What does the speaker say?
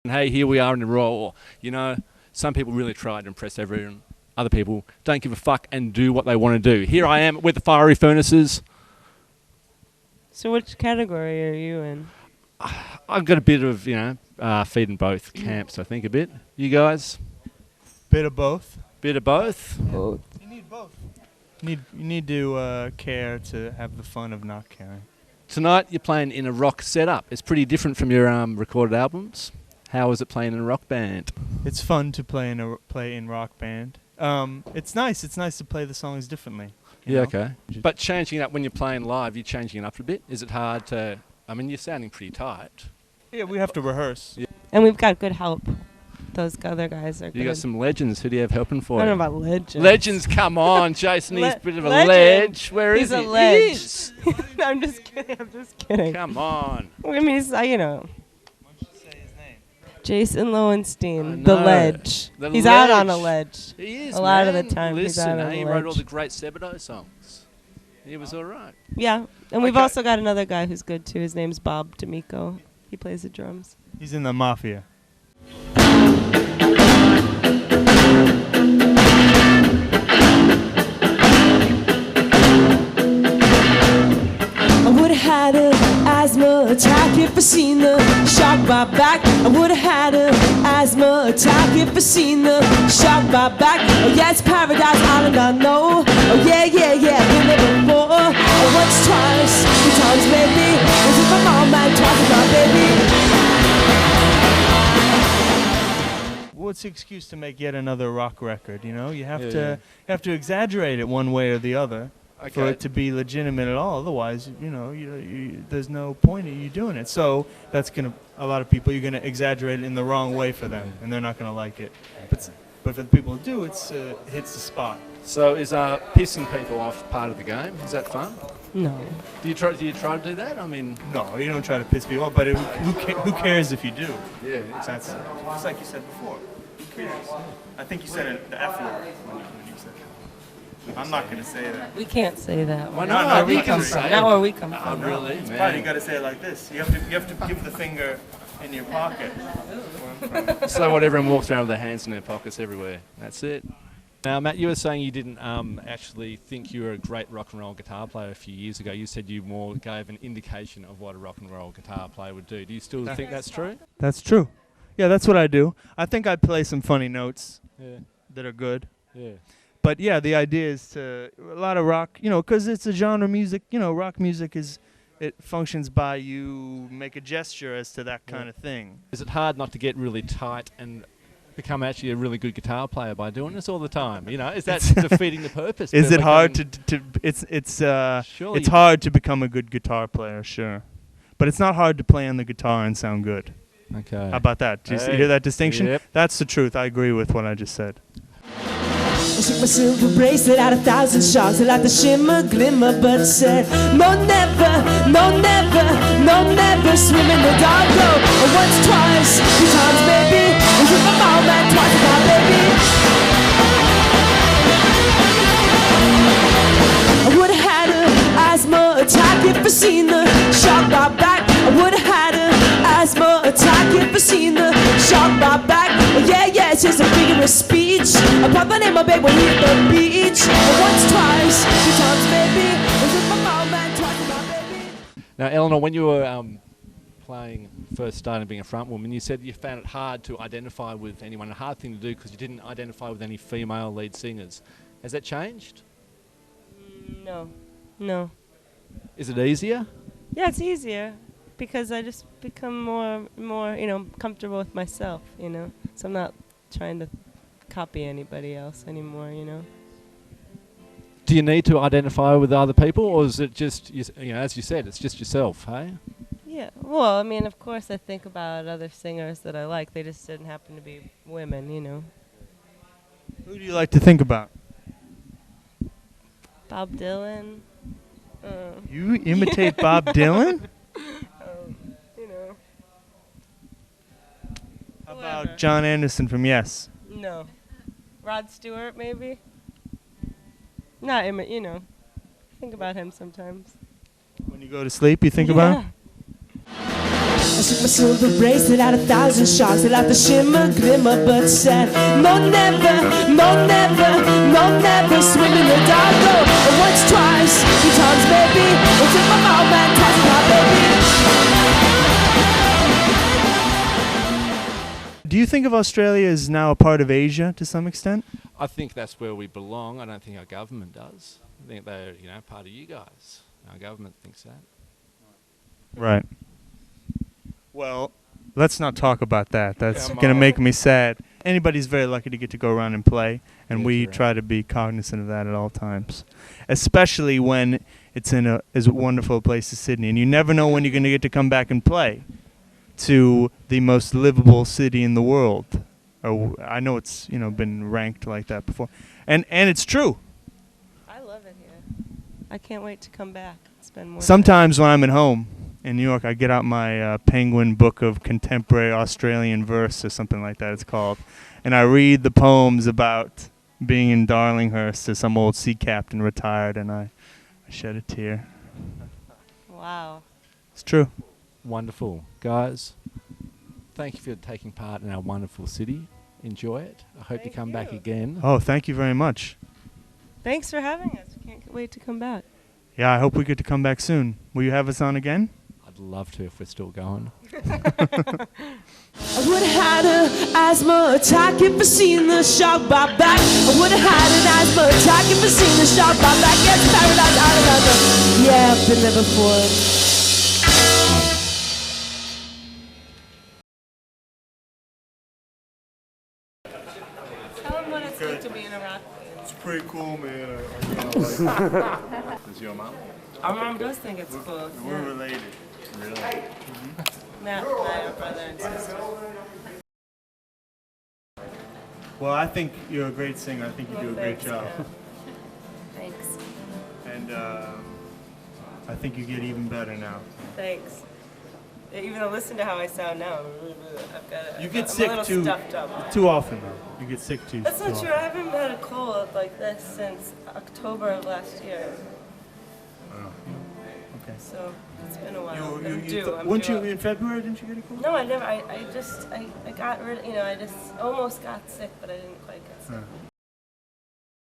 Hey, here we are in the Raw. You know, some people really try to impress everyone. Other people don't give a fuck and do what they want to do. Here I am with the Fiery Furnaces. So which category are you in? I've got a bit of, feeding both camps, I think, a bit. You guys? Bit of both. Bit of both? Both. You need both. You need to care to have the fun of not caring. Tonight you're playing in a rock setup. It's pretty different from your recorded albums. How is it playing in a rock band? It's fun to play in rock band. It's nice. It's nice to play the songs differently. Yeah, okay. But changing it up when you're playing live, you're changing it up a bit. Is it hard to... I mean, you're sounding pretty tight. Yeah, we have to reherse. Yeah. And we've got good help. Those other guys are good. You got some legends. Who do you have helping for I you? don't know about legends. Legends, come on, Jason. He's a bit of a Legend. ledge. Where He's is he? a ledge. He is. No, I'm just kidding. I'm just kidding. Come on. I mean, he's, Why don't you say his name? Jason Lowenstein, I the know. ledge. The He's ledge. out on a ledge. He is, A lot man. of the time he's Listen, out on he the wrote all ledge. the great Sebado songs. He was all right. Yeah, and we've Okay. also got another guy who's good too. His name's Bob D'Amico. He plays the drums. He's in the Mafia. I would've had an asthma attack if I seen the shark bite back. I would've had an asthma attack if I seen the shark bite back. Oh yeah, it's Paradise Island, I know. Oh yeah, been there before. Oh, once, twice, 3 times maybe. Was it my mom and twice with my baby? What's the excuse to make yet another rock record? You know, you have Yeah, to exaggerate it one way or the other for Okay. it to be legitimate at all. Otherwise, there's no point in you doing it. So that's a lot of people, you're gonna exaggerate it in the wrong way for them, and they're not gonna like it. But for the people who do, it hits the spot. So is pissing people off part of the game? Is that fun? No. Do you try to do that? I mean, No, you don't try to piss people off, but who cares if you do? yeah. That's just like you said before. Who cares? I think you said the F word when you said that. I'm not going to say that. We can't say that. Why No, not? no, We we can can say Not it. where we come Oh, from. really? It's Man. fine, you got to say it like this. You have to give the finger in your pocket. Where I'm from. So what, everyone walks around with their hands in their pockets everywhere. That's it. Now, Matt, you were saying you didn't actually think you were a great rock and roll guitar player a few years ago. You said you more gave an indication of what a rock and roll guitar player would do. Do you still think that's true? That's true. Yeah, that's what I do. I think I play some funny notes Yeah. that are good. Yeah. But yeah, the idea is to a lot of rock, because it's a genre music. Rock music it functions by you make a gesture as to that kind of thing. Is it hard not to get really tight and become actually a really good guitar player by doing this all the time? Is that defeating the purpose? Is to it hard become- Surely it's hard to become a good guitar player, sure, but it's not hard to play on the guitar and sound good. Okay. How about that? Do you Hey. hear that distinction? Yep. That's the truth. I agree with what I just said. I shook my silver bracelet out 1,000 shards. I like the shimmer, glimmer, but said, no, never, no, never, no, never swim in the dark. No, once, twice, 3 times, maybe. Was with my mom and twice with my baby. I would've had an asthma attack if I seen the shark bite back. I would've had an asthma attack if I seen the shark bite back. Oh yeah, it's just a figure of speech. I pop my name, my baby, when we hit the beach. Once, twice, 3 times, maybe. Was with my mom and twice with my baby. Now, Eleanor, when you were first started being a front woman, you said you found it hard to identify with anyone, a hard thing to do because you didn't identify with any female lead singers. Has that changed? No. Is it easier? Yeah, it's easier because I just become more, comfortable with myself, So I'm not trying to copy anybody else anymore, Do you need to identify with other people, or is it just, as you said, it's just yourself, hey? Yeah, well, I mean, of course I think about other singers that I like. They just didn't happen to be women, Who do you like to think about? Bob Dylan. You imitate Bob Dylan? How about John Anderson from Yes? No. Rod Stewart, maybe? Not, think about him sometimes. When you go to sleep, you think about him? I shook my silver bracelet at 1,000 sharks. They laughed the shimmer, glimmer, but said, no, never, no, never, no, never swim in the dark. No, once, twice, 3 times maybe. We'll take my mouth and toss it out, baby. Do you think of Australia as now a part of Asia to some extent? I think that's where we belong. I don't think our government does. I think they're, part of you guys. Our government thinks that. Right. Well, let's not talk about that. That's going to make me sad. Anybody's very lucky to get to go around and play, and we try to be cognizant of that at all times, especially when it's in as wonderful a place as Sydney. And you never know when you're going to get to come back and play to the most livable city in the world. I know it's been ranked like that before, and it's true. I love it here. I can't wait to come back. Spend more. Sometimes when I'm at home in New York, I get out my Penguin Book of Contemporary Australian Verse or something like that it's called, and I read the poems about being in Darlinghurst as some old sea captain retired, and I shed a tear. Wow. It's true. Wonderful. Guys, thank you for taking part in our wonderful city. Enjoy it. I hope you come back again. Oh, thank you very much. Thanks for having us. We can't wait to come back. Yeah, I hope we get to come back soon. Will you have us on again? I'd love to if we're still going. I would have had an asthma attack if I seen the shark bite back. I would have had an asthma attack if I seen the shark bite back. Yes, paradise, I don't know. Yeah, I've been there before. Tell them what it's like to be in a rock. It's pretty cool, man. Is your mum? Our mom does think it's cool. We're related. Really? Matt and I are brother and sister. Well, I think you're a great singer. I think you do a great job. Thanks. And I think you get even better now. Thanks. Even though listen to how I sound now. You get I'm sick a little too stuffed up. too often, though. You get sick too. That's too not often. true. I haven't had a cold like this since October of last year. Oh. Okay. So it's been a while. I'm Weren't due you up. in February? Didn't you get a cold? No, I never. I got rid. I just almost got sick, but I didn't quite get sick.